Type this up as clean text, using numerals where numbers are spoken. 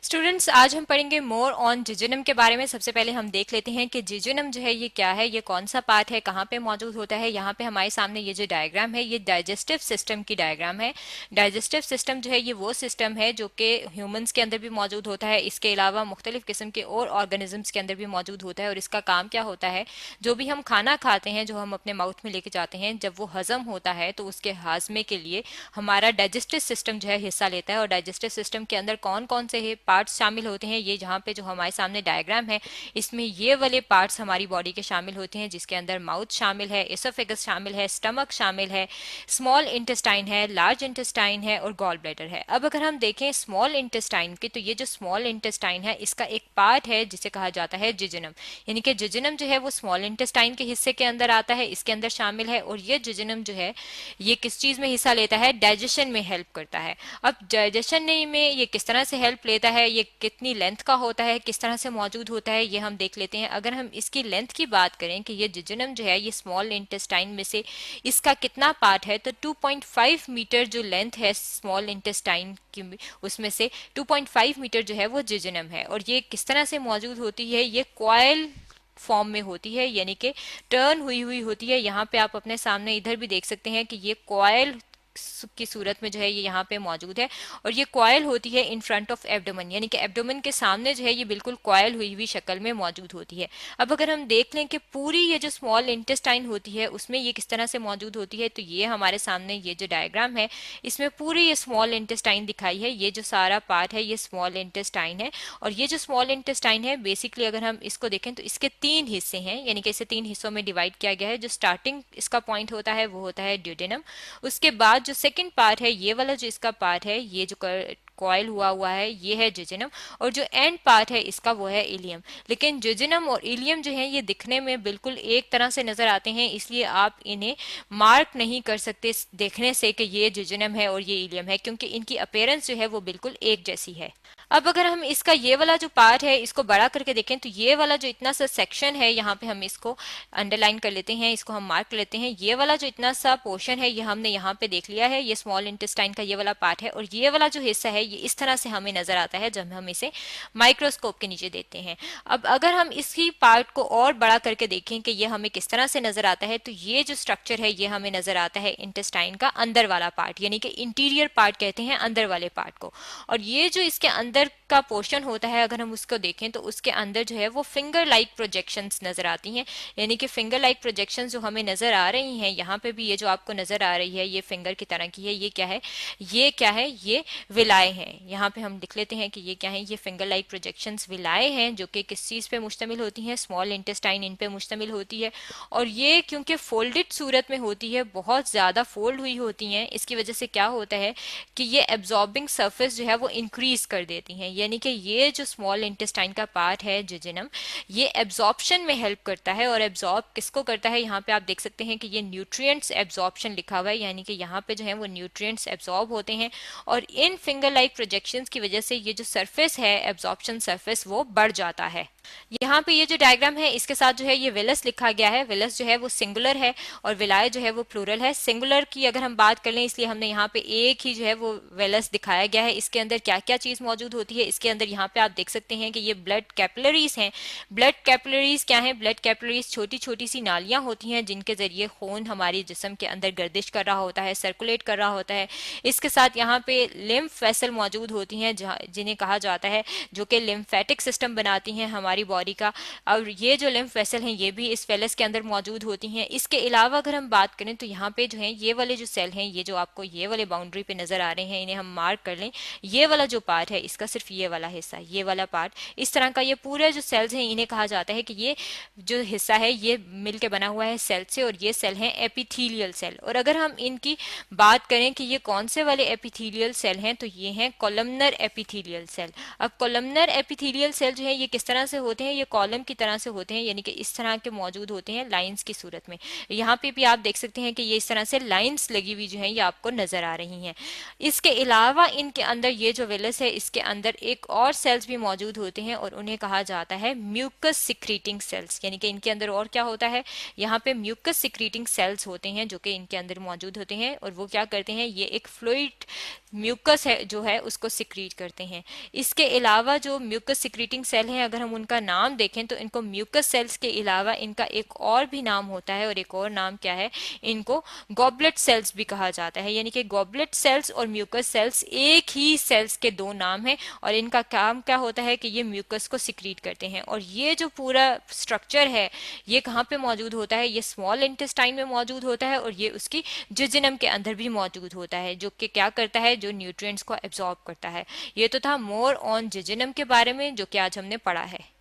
Students, आज हम पढ़ेंगे मोर ऑन जिजोनम के बारे में। सबसे पहले हम देख लेते हैं कि जिजोनम जो है ये क्या है, ये कौन सा पार्ट है, कहाँ पे मौजूद होता है। यहाँ पे हमारे सामने ये जो डायग्राम है ये डाइजेस्टिव सिस्टम की डायग्राम है। डाइजेस्टिव सिस्टम जो है ये वो सिस्टम है जो कि ह्यूमंस के अंदर भी मौजूद होता है। इसके अलावा मुख्तलिफ किस्म के और ऑर्गेनिजम्स के अंदर भी मौजूद होता है। और इसका काम क्या होता है, जो भी हम खाना खाते हैं, जो हम अपने माउथ में लेके जाते हैं, जब वो हजम होता है तो उसके हाजमे के लिए हमारा डाइजेस्टिव सिस्टम जो है हिस्सा लेता है। और डाइजेस्टिव सिस्टम के अंदर कौन कौन से पार्ट्स शामिल होते हैं, ये जहाँ पे जो हमारे सामने डायग्राम है इसमें ये वाले पार्ट्स हमारी बॉडी के शामिल होते हैं, जिसके अंदर माउथ शामिल है, एसोफेगस शामिल है, स्टमक शामिल है, स्मॉल इंटेस्टाइन है, लार्ज इंटेस्टाइन है और गॉल ब्लैडर है। अब अगर हम देखें स्मॉल इंटेस्टाइन की, तो ये जो स्मॉल इंटेस्टाइन है इसका एक पार्ट है जिसे कहा जाता है जिजोनम। यानी कि जिजोनम जो है वो स्मॉल इंटेस्टाइन के हिस्से के अंदर आता है, इसके अंदर शामिल है। और ये जिजोनम जो है ये किस चीज में हिस्सा लेता है, डाइजेशन में हेल्प करता है। अब डाइजेशन में ये किस तरह से हेल्प लेता है, ये कितनी लेंथ का होता है, किस तरह से मौजूद होता है, ये हम देख लेते हैं। अगर हम इसकी लेंथ की बात करें कि ये जिजोनम जो है ये स्मॉल इंटेस्टाइन में से इसका कितना पार्ट है, तो 2.5 मीटर जो लेंथ है स्मॉल इंटेस्टाइन की, उसमें से 2.5 मीटर जो है वो जिजोनम है। और ये किस तरह से मौजूद होती है, ये कॉइल फॉर्म में होती है, यानी कि टर्न हुई हुई होती है। यहाँ पे आप अपने सामने इधर भी देख सकते हैं कि ये कॉइल की सूरत में जो है ये यहाँ पे मौजूद है। और ये कॉइल होती है इन फ्रंट ऑफ एब्डोमेन, यानी कि एब्डोमेन के सामने जो है ये बिल्कुल कॉइल हुई हुई शक्ल में मौजूद होती है। अब अगर हम देख लें कि पूरी ये जो स्मॉल इंटेस्टाइन होती है उसमें ये किस तरह से मौजूद होती है, तो ये हमारे सामने ये जो डायग्राम है इसमें पूरी ये स्मॉल इंटेस्टाइन दिखाई है। ये जो सारा पार्ट है ये स्मॉल इंटेस्टाइन है। और ये जो स्मॉल इंटेस्टाइन है बेसिकली अगर हम इसको देखें तो इसके तीन हिस्से हैं, यानी कि इसे तीन हिस्सों में डिवाइड किया गया है। जो स्टार्टिंग इसका पॉइंट होता है वो होता है ड्यूडेनम। उसके बाद जो सेकंड पार्ट है, ये वाला जो इसका पार्ट है, ये जो कॉइल हुआ हुआ है, ये है जिजोनम। और जो एंड पार्ट है इसका वो है इलियम। लेकिन जिजोनम और इलियम जो है ये दिखने में बिल्कुल एक तरह से नजर आते हैं, इसलिए आप इन्हें मार्क नहीं कर सकते देखने से कि ये जिजोनम है और ये इलियम है, क्योंकि इनकी अपीयरेंस जो है वो बिल्कुल एक जैसी है। अब अगर हम इसका ये वाला जो पार्ट है इसको बड़ा करके देखें, तो ये वाला जो इतना सा सेक्शन है, यहाँ पे हम इसको अंडरलाइन कर लेते हैं, इसको हम मार्क कर लेते हैं। ये वाला जो इतना सा पोर्शन है ये हमने यहाँ पे देख लिया है, ये स्मॉल इंटेस्टाइन का ये वाला पार्ट है। और ये वाला जो हिस्सा है ये इस तरह से हमें नजर आता है जब हम इसे माइक्रोस्कोप के नीचे देते हैं। अब अगर हम इसी पार्ट को और बड़ा करके देखें कि ये हमें किस तरह से नजर आता है, तो ये जो स्ट्रक्चर है ये हमें नजर आता है इंटेस्टाइन का अंदर वाला पार्ट, यानी कि इंटीरियर पार्ट कहते हैं अंदर वाले पार्ट को। और ये जो इसके अंदर का पोर्शन होता है अगर हम उसको देखें तो उसके अंदर जो है वो फिंगर लाइक प्रोजेक्शंस नजर आती हैं। यानी कि फिंगर लाइक प्रोजेक्शंस जो हमें नजर आ रही हैं, यहाँ पे भी ये जो आपको नजर आ रही है ये फिंगर की तरह की है। ये क्या है, ये क्या है, ये विलाए हैं। यहाँ पे हम लिख लेते हैं कि ये क्या है, ये फिंगर लाइक प्रोजेक्शंस विलाए हैं, जो कि किस चीज पे मुश्तमिल होती हैं, स्मॉल इंटेस्टाइन इन पे मुश्तमिल होती है। और ये क्योंकि फोल्डेड सूरत में होती है, बहुत ज्यादा फोल्ड हुई होती हैं, इसकी वजह से क्या होता है कि ये एब्जॉर्बिंग सरफेस जो है वो इंक्रीज कर देती हैं। यानी कि ये जो स्मॉल इंटेस्टाइन का पार्ट है जिजोनम, ये एब्जॉर्प्शन में हेल्प करता है। और एब्जॉर्ब किसको करता है, यहाँ पे आप देख सकते हैं कि ये न्यूट्रिएंट्स एब्जॉर्प्शन लिखा हुआ है, यानी कि यहाँ पे जो है वो न्यूट्रिएंट्स एब्जॉर्ब होते हैं। और इन फिंगर लाइक प्रोजेक्शंस की वजह से ये जो सरफेस है, एब्जॉर्प्शन सरफेस, वो बढ़ जाता है। यहाँ पे ये जो डायग्राम है इसके साथ जो है ये विलस लिखा गया है। विलस जो है वो सिंगुलर है और विलाय जो है वो प्लूरल है। सिंगुलर की अगर हम बात कर लें इसलिए हमने यहाँ पे एक ही जो है वो विलस दिखाया गया है। इसके अंदर क्या क्या चीज मौजूद होती है, इसके अंदर यहाँ पे आप देख सकते हैं कि ये ब्लड कैपिलरीज हैं। ब्लड कैपिलरीज क्या है, ब्लड कैपिलरीज छोटी छोटी सी नालियां होती हैं जिनके जरिए खून हमारे जिस्म के अंदर गर्दिश कर रहा होता है, सर्कुलेट कर रहा होता है। इसके साथ यहाँ पे लिम्फ वेसल मौजूद होती हैं जिन्हें कहा जाता है, जो कि लिम्फेटिक सिस्टम बनाती हैं हमारी बॉडी का। और ये जो लिम्फ वेसल हैं ये भी इस वेलस के अंदर मौजूद होती हैं। इसके अलावा अगर हम बात करें तो यहाँ पे जो है ये वाले जो सेल हैं, ये जो आपको ये वाले बाउंड्री पे नजर आ रहे हैं, इन्हें हम मार्क कर लें। ये वाला जो पार्ट है इसका सिर्फ ये वाला हिस्सा, ये वाला पार्ट, इस तरह का ये पूरे जो सेल्स हैं इन्हें कहा जाता है कि ये जो हिस्सा है ये मिलकर बना हुआ है सेल से। और ये सेल हैं एपिथेलियल सेल। और अगर हम इनकी बात करें कि ये कौन से वाले एपिथेलियल सेल हैं, तो ये हैं कॉलमनर एपिथेलियल सेल। अब कॉलमनर एपिथेलियल सेल जो है ये किस तरह से होते हैं, ये कॉलम की तरह से होते हैं, यानी कि इस तरह के मौजूद होते हैं लाइंस की सूरत में। यहाँ पे भी आप देख सकते हैं कि ये इस तरह से लाइंस लगी हुई जो है ये आपको नजर आ रही हैं। इसके अलावा इनके अंदर ये जो वेलस है इसके अंदर एक और सेल्स भी मौजूद होते हैं और उन्हें कहा जाता है म्यूकस सिक्रीटिंग सेल्स। यानी कि इनके अंदर और क्या होता है, यहाँ पे म्यूकस सिक्रीटिंग सेल्स होते हैं जो कि इनके अंदर मौजूद होते हैं। और वो क्या करते हैं, ये एक फ्लूइड म्यूकस है जो है उसको सिक्रीट करते हैं। इसके अलावा जो म्यूकस सिक्रीटिंग सेल हैं, अगर हम उनका नाम देखें तो इनको म्यूकस सेल्स के अलावा इनका एक और भी नाम होता है, और एक और नाम क्या है, इनको गॉबलेट सेल्स भी कहा जाता है। यानी कि गॉबलेट सेल्स और म्यूकस सेल्स एक ही सेल्स के दो नाम हैं, और इनका काम क्या होता है कि ये म्यूकस को सिक्रीट करते हैं। और ये जो पूरा स्ट्रक्चर है ये कहाँ पे मौजूद होता है, ये स्मॉल इंटेस्टाइन में मौजूद होता है, और ये उसकी जिजिनम के अंदर भी मौजूद होता है, जो कि क्या करता है, जो न्यूट्रिएंट्स को एब्जॉर्ब करता है। ये तो था मोर ऑन जिजिनम के बारे में, जो कि आज हमने पढ़ा है।